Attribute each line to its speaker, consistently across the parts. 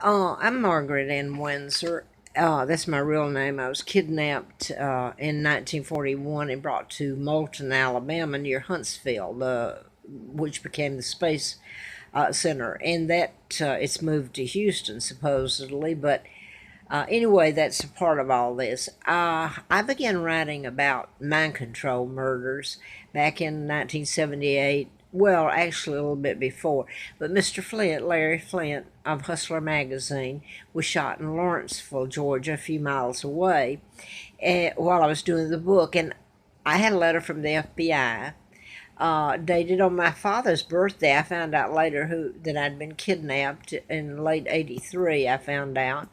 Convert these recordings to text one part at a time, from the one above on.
Speaker 1: I'm Margaret Ann Windsor. That's my real name. I was kidnapped in 1941 and brought to Moulton, Alabama, near Huntsville, which became the Space Center. And that it's moved to Houston, supposedly. But anyway, that's a part of all this. I began writing about mind control murders back in 1978. Well, actually, a little bit before. But Mr. Flint, Larry Flint of Hustler magazine, was shot in Lawrenceville, Georgia, a few miles away, while I was doing the book. And I had a letter from the FBI dated on my father's birthday. I found out later that I'd been kidnapped in late '83. I found out,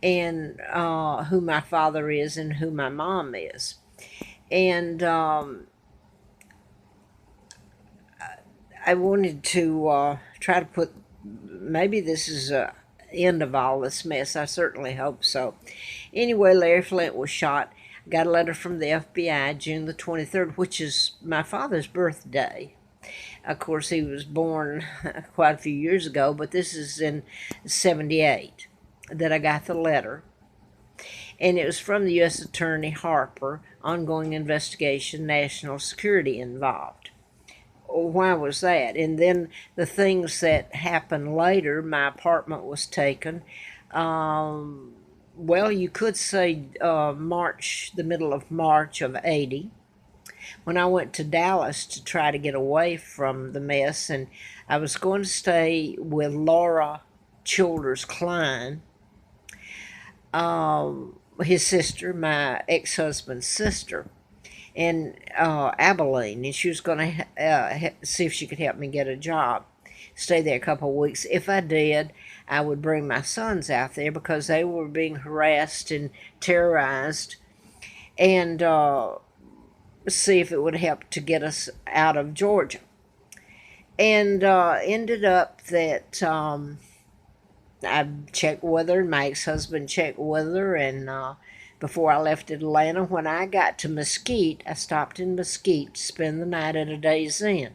Speaker 1: and who my father is and who my mom is. And I wanted to try to put, maybe this is a end of all this mess. I certainly hope so. Anyway, Larry Flint was shot. Got a letter from the FBI June the 23rd, which is my father's birthday. Of course, he was born quite a few years ago, but this is in '78 that I got the letter. And it was from the U.S. Attorney Harper, ongoing investigation, national security involved. Why was that? And then the things that happened later, my apartment was taken. Well, you could say the middle of March of '80, when I went to Dallas to try to get away from the mess, and I was going to stay with Laura Childers Klein, his sister, my ex husband's sister, in Abilene, and she was going to see if she could help me get a job. Stay there a couple of weeks. If I did, I would bring my sons out there because they were being harassed and terrorized, and see if it would help to get us out of Georgia. And ended up that I checked with her, and my ex-husband checked with her, and before I left Atlanta, when I got to Mesquite, I stopped in Mesquite to spend the night at a Days Inn.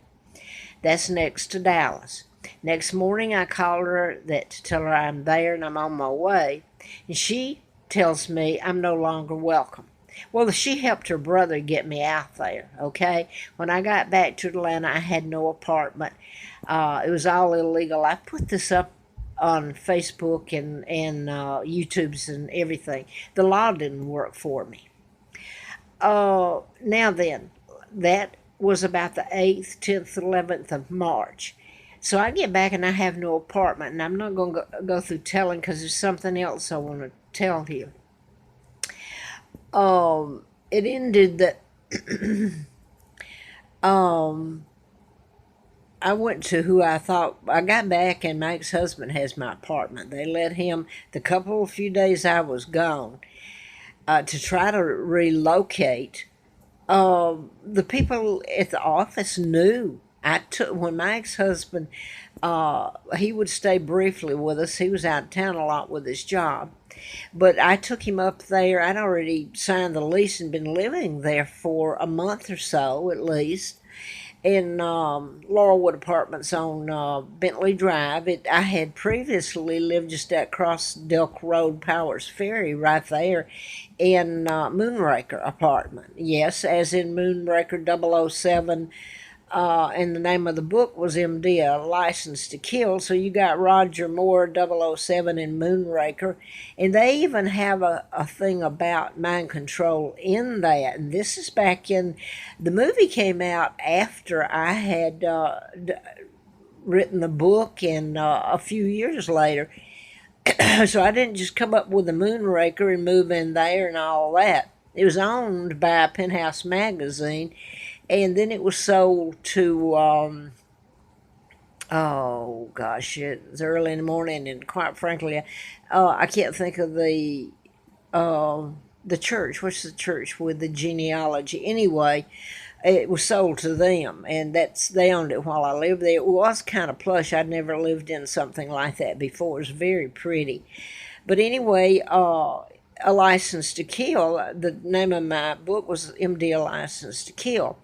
Speaker 1: That's next to Dallas. Next morning, I called her to tell her I'm there and I'm on my way, and she tells me I'm no longer welcome. Well, she helped her brother get me out there, okay? When I got back to Atlanta, I had no apartment. It was all illegal. I put this up on Facebook and YouTube's and everything. The law didn't work for me. Now then, that was about the 8th, 10th, 11th of March. So I get back and I have no apartment, and I'm not going to go through telling because there's something else I want to tell here. It ended that um, I went to who I thought. I got back, and my ex husband has my apartment. They let him, the few days I was gone, to try to relocate. The people at the office knew. I took when my ex husband, he would stay briefly with us. He was out of town a lot with his job, but I took him up there. I'd already signed the lease and been living there for a month or so at least. In Laurelwood Apartments on Bentley Drive. I had previously lived just across Delk Road, Powers Ferry, right there in Moonraker Apartment. Yes, as in Moonraker 007, and the name of the book was MD, A License to Kill. So you got Roger Moore 007 in Moonraker. And they even have a thing about mind control in that. And this is back in, the movie came out after I had written the book, and a few years later. So I didn't just come up with a Moonraker and move in there and all that. It was owned by Penthouse Magazine, and then it was sold to oh gosh, it was early in the morning, and quite frankly, I can't think of uh, the church. What's the church with the genealogy? Anyway, it was sold to them, and they owned it while I lived there. It was kind of plush. I'd never lived in something like that before. It was very pretty. But anyway, A License to Kill, the name of my book was MD, A License to Kill.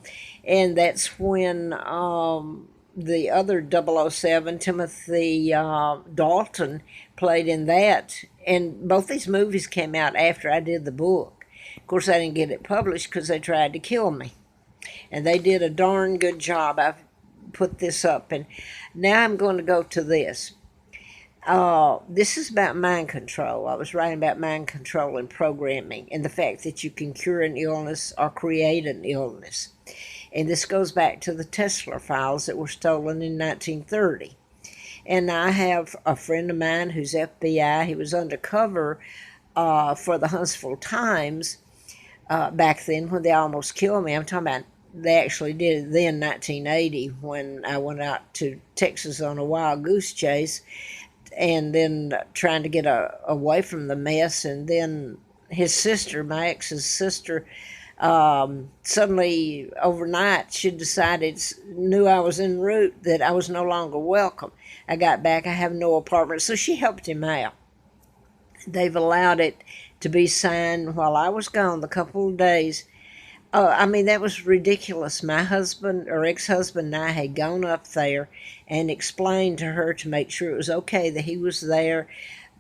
Speaker 1: And that's when the other 007, Timothy Dalton, played in that. And both these movies came out after I did the book. Of course, I didn't get it published because they tried to kill me. And they did a darn good job. I've put this up. And now I'm going to go to this. This is about mind control. I was writing about mind control and programming and the fact that you can cure an illness or create an illness. And this goes back to the Tesla files that were stolen in 1930. And I have a friend of mine who's FBI. He was undercover for the Huntsville Times back then when they almost killed me. I'm talking about they actually did it then, 1980, when I went out to Texas on a wild goose chase and then trying to get away from the mess. And then his sister, my ex's sister, suddenly overnight she decided, knew I was en route, that I was no longer welcome. I got back, I have no apartment, so she helped him out. They've allowed it to be signed while I was gone the couple of days. I mean, that was ridiculous. My husband or ex-husband and I had gone up there and explained to her to make sure it was okay that he was there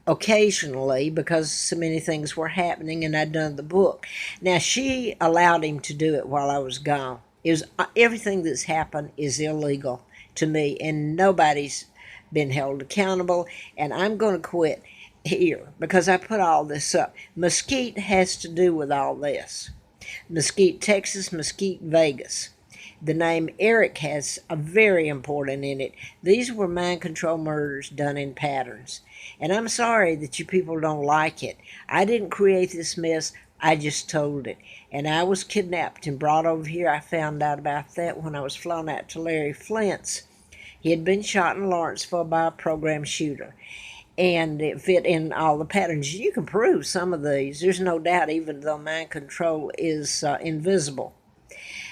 Speaker 1: occasionally because so many things were happening and I'd done the book. Now, she allowed him to do it while I was gone. It was, everything that's happened is illegal to me, and nobody's been held accountable, and I'm going to quit here because I put all this up. Mesquite has to do with all this. Mesquite, Texas, Mesquite, Vegas. The name Eric has a very important in it. These were mind control murders done in patterns. And I'm sorry that you people don't like it. I didn't create this mess. I just told it. And I was kidnapped and brought over here. I found out about that when I was flown out to Larry Flint's. He had been shot in Lawrenceville by a program shooter. And it fit in all the patterns. You can prove some of these. There's no doubt, even though mind control is invisible.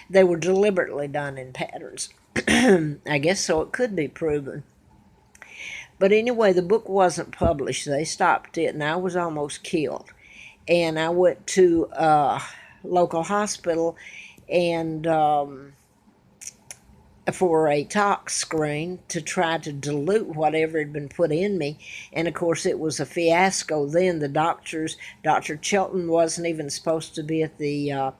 Speaker 1: They were deliberately done in patterns. I guess so it could be proven. But anyway, the book wasn't published. They stopped it, and I was almost killed. And I went to a local hospital and for a tox screen to try to dilute whatever had been put in me. And of course, it was a fiasco then. The doctors, Dr. Chilton wasn't even supposed to be at the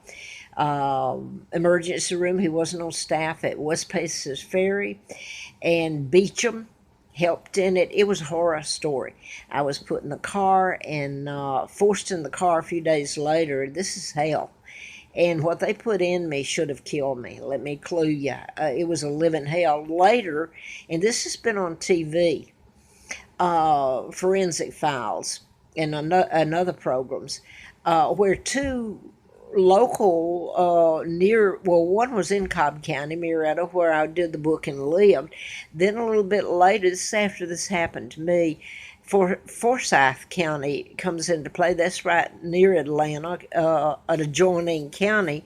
Speaker 1: emergency room. He wasn't on staff at West Paces Ferry. And Beecham helped in it. It was a horror story. I was put in the car and forced in the car a few days later. This is hell. And what they put in me should have killed me. Let me clue you. It was a living hell. Later, and this has been on TV, Forensic Files and other programs, where two local one was in Cobb County, Marietta, where I did the book and lived. Then a little bit later, this is after this happened to me, Forsyth County comes into play. That's right near Atlanta, an adjoining county,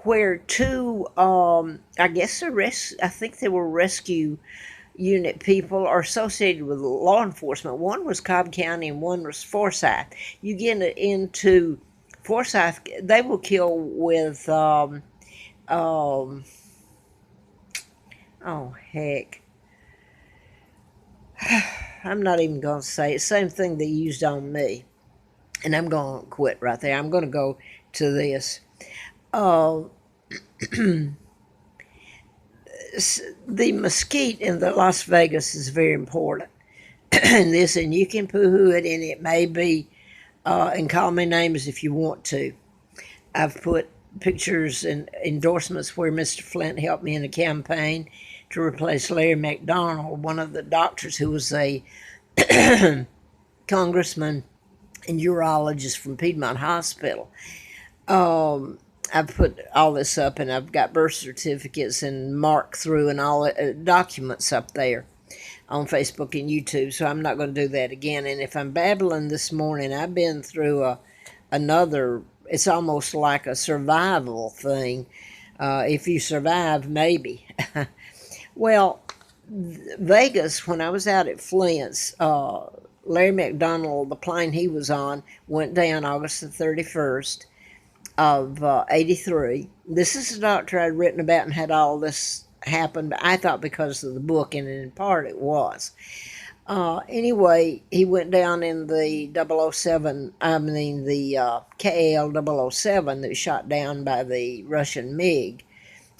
Speaker 1: where two, I think they were rescue unit people are associated with law enforcement. One was Cobb County and one was Forsyth. You get into Forsyth, they will kill with, oh heck. I'm not even going to say it. Same thing they used on me. And I'm going to quit right there. I'm going to go to this. The mesquite in the Las Vegas is very important. And you can poo-hoo it, and it may be, and call me names if you want to. I've put pictures and endorsements where Mr. Flint helped me in a campaign to replace Larry McDonald, one of the doctors who was a congressman and urologist from Piedmont Hospital. I've put all this up, and I've got birth certificates and marked through and all documents up there on Facebook and YouTube, so I'm not going to do that again. And if I'm babbling this morning, I've been through another, it's almost like a survival thing. If you survive, maybe. Well, Vegas, when I was out at Flint's, Larry McDonald, the plane he was on, went down August the 31st of 83. This is a doctor I'd written about and had all this happened, but I thought because of the book, and in part it was. Anyway, he went down in the 007, I mean the KAL 007 that was shot down by the Russian MiG,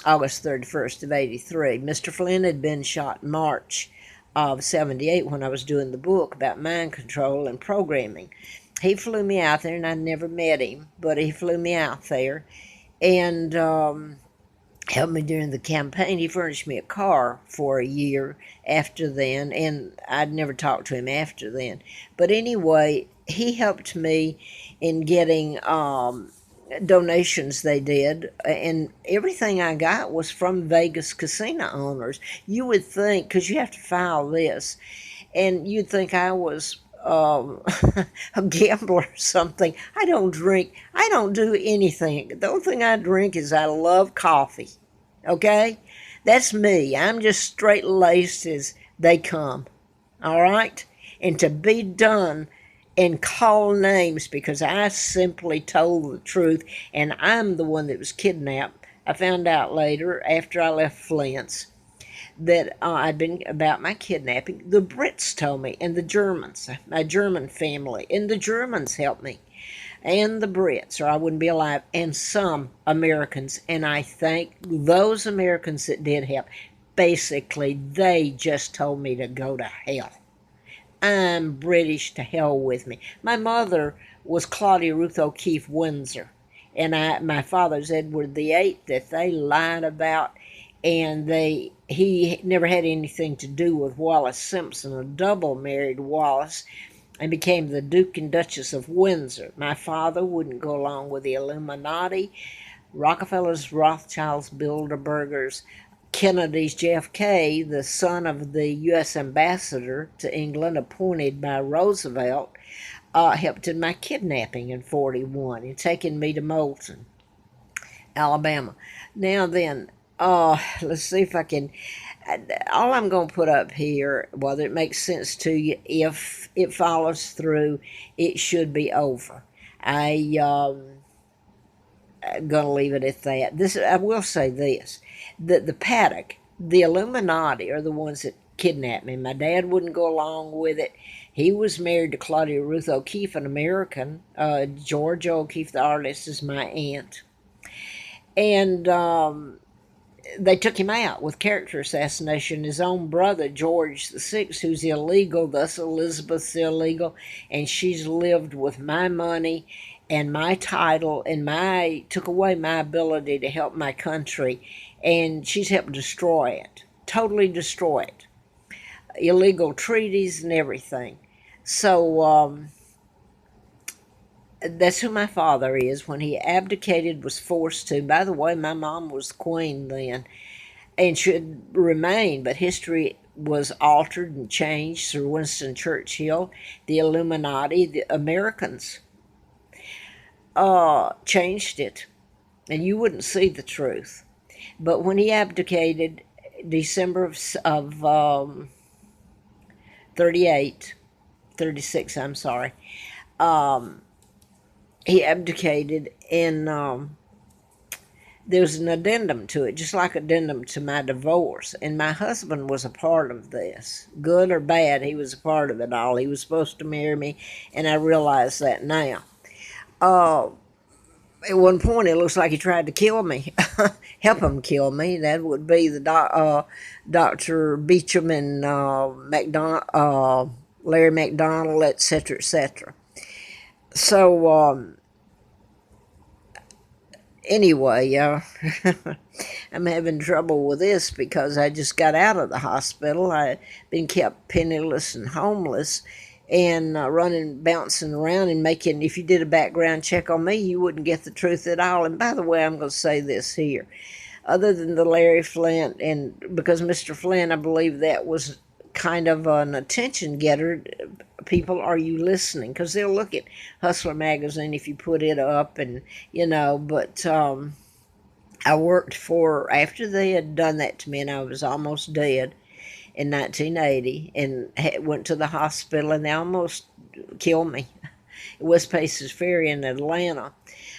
Speaker 1: August 31st of 83. Mr. Flynn had been shot in March of 78 when I was doing the book about mind control and programming. He flew me out there, and I'd never met him, but he flew me out there and helped me during the campaign. He furnished me a car for a year after then, and I'd never talked to him after then. But anyway, he helped me in getting donations they did, and everything I got was from Vegas casino owners. You would think, because you have to file this, and you'd think I was a gambler or something. I don't drink. I don't do anything. The only thing I drink is I love coffee. Okay? That's me. I'm just straight laced as they come. All right? And to be done and call names because I simply told the truth, and I'm the one that was kidnapped. I found out later after I left Flint's that I'd been about my kidnapping. The Brits told me, and the Germans, my German family, and the Germans helped me, and the Brits, or I wouldn't be alive, and some Americans, and I thank those Americans that did help. Basically, they just told me to go to hell. I'm British, to hell with me. My mother was Claudia Ruth O'Keefe Windsor, and my father's Edward VIII that they lied about, and he never had anything to do with Wallace Simpson, a double married Wallace, and became the Duke and Duchess of Windsor. My father wouldn't go along with the Illuminati, Rockefellers, Rothschilds, Bilderbergers, Kennedy's JFK, the son of the U.S. ambassador to England appointed by Roosevelt, helped in my kidnapping in 41 and taking me to Moulton, Alabama. Now then, let's see if I can. All I'm going to put up here, whether it makes sense to you, if it follows through, it should be over. I'm going to leave it at that. This, I will say this, that the Paddock, the Illuminati are the ones that kidnapped me. My dad wouldn't go along with it. He was married to Claudia Ruth O'Keefe, an American. Georgia O'Keefe, the artist, is my aunt. And they took him out with character assassination. His own brother, George VI, who's illegal, thus Elizabeth's illegal, and she's lived with my money and my title, and took away my ability to help my country, and she's helped destroy it, totally destroy it. Illegal treaties and everything. So that's who my father is. When he abdicated, was forced to. By the way, my mom was queen then and should remain, but history was altered and changed through Winston Churchill, the Illuminati, the Americans changed it, and you wouldn't see the truth. But when he abdicated, December of 38, 36, I'm sorry, he abdicated, and there was an addendum to it, just like addendum to my divorce. And my husband was a part of this. Good or bad, he was a part of it all. He was supposed to marry me, and I realize that now. At one point, it looks like he tried to kill me, help him kill me. That would be the Dr. Beecham and Larry McDonald, etc., etc. So, anyway, I'm having trouble with this because I just got out of the hospital. I'd been kept penniless and homeless and bouncing around and making, if you did a background check on me, you wouldn't get the truth at all. And by the way, I'm going to say this here. Other than the Larry Flint, and because Mr. Flint, I believe that was kind of an attention getter. People, are you listening? Because they'll look at Hustler magazine if you put it up, and but I worked after they had done that to me and I was almost dead in 1980, and went to the hospital, and they almost killed me. West Paces Ferry in Atlanta.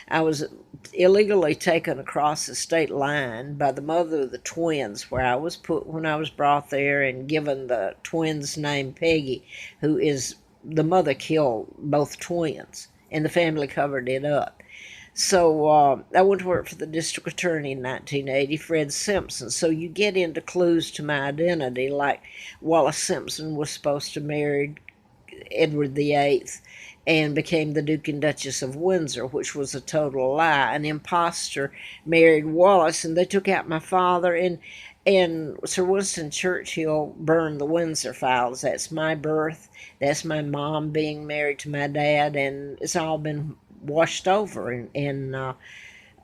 Speaker 1: I was illegally taken across the state line by the mother of the twins, where I was put when I was brought there and given the twins' name Peggy, who is the mother killed both twins, and the family covered it up. So I went to work for the district attorney in 1980, Fred Simpson. So you get into clues to my identity, like Wallace Simpson was supposed to marry Edward VIII and became the Duke and Duchess of Windsor, which was a total lie. An impostor married Wallace, and they took out my father, and Sir Winston Churchill burned the Windsor files. That's my birth. That's my mom being married to my dad, and it's all been washed over.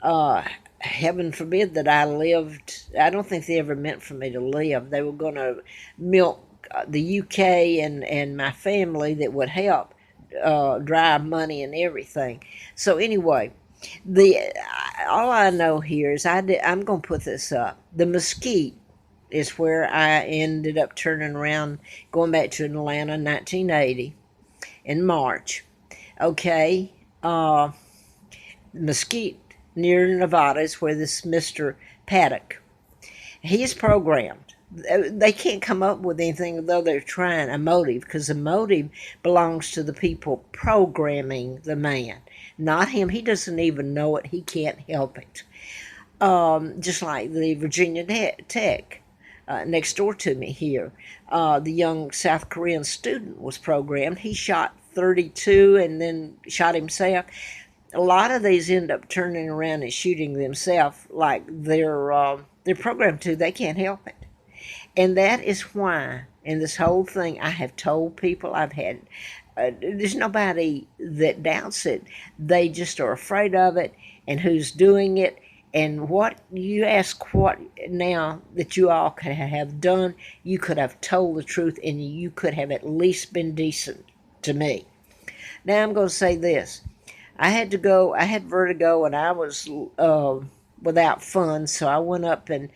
Speaker 1: Uh, Heaven forbid that I lived. I don't think they ever meant for me to live. They were going to milk the UK and my family that would help drive money and everything. So anyway, the all I know here is I'm going to put this up. The Mesquite is where I ended up turning around, going back to Atlanta in 1980 in March. Okay, Mesquite near Nevada is where this Mr. Paddock, he's programmed. They can't come up with anything, though they're trying, a motive, because the motive belongs to the people programming the man, not him. He doesn't even know it. He can't help it. Just like the Virginia Tech next door to me here. The young South Korean student was programmed. He shot 32 and then shot himself. A lot of these end up turning around and shooting themselves like they're programmed to. They can't help it. And that is why, in this whole thing, I have told people I've had, there's nobody that doubts it. They just are afraid of it and who's doing it. And what you ask, what now that you all could have done, you could have told the truth and you could have at least been decent to me. Now I'm going to say this. I had vertigo and I was without funds, so I went up, and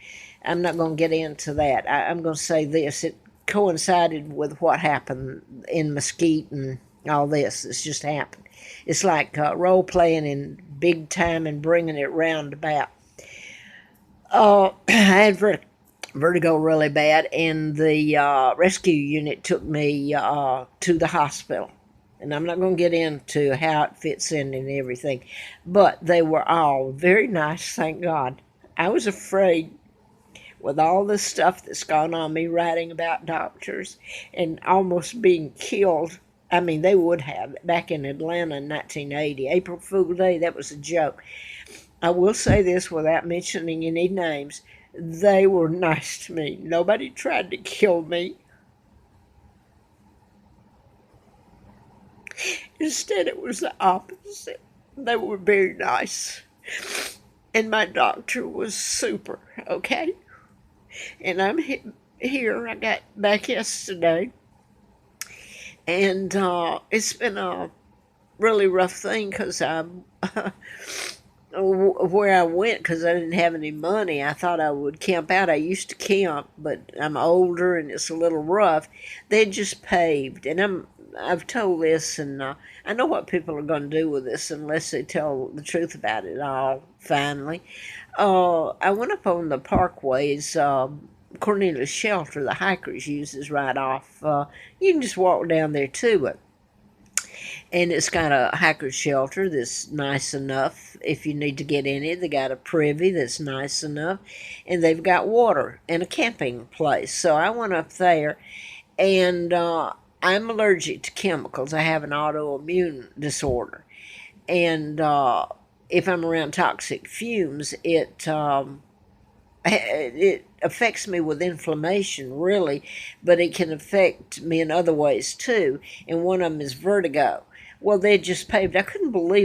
Speaker 1: I'm not going to get into that. I'm going to say this. It coincided with what happened in Mesquite and all this. It's just happened. It's like role playing in big time and bringing it roundabout. I had vertigo really bad, and the rescue unit took me to the hospital. And I'm not going to get into how it fits in and everything, but they were all very nice, thank God. I was afraid with all the stuff that's gone on, me writing about doctors and almost being killed. I mean, they would have back in Atlanta in 1980. April Fool Day, that was a joke. I will say this without mentioning any names. They were nice to me. Nobody tried to kill me. Instead, it was the opposite. They were very nice. And my doctor was super, okay? And I'm here. I got back yesterday. And it's been a really rough thing because where I went, because I didn't have any money, I thought I would camp out. I used to camp, but I'm older and it's a little rough. They just paved, and I've told this, and I know what people are going to do with this unless they tell the truth about it all, finally. I went up on the parkways, Cornelius Shelter, the hikers uses right off. You can just walk down there to it. And it's got a hiker shelter that's nice enough if you need to get in it. They got a privy that's nice enough. And they've got water and a camping place. So I went up there, and I'm allergic to chemicals. I have an autoimmune disorder. And if I'm around toxic fumes, it affects me with inflammation, really, but it can affect me in other ways too. And one of them is vertigo. Well, they just paved. I couldn't believe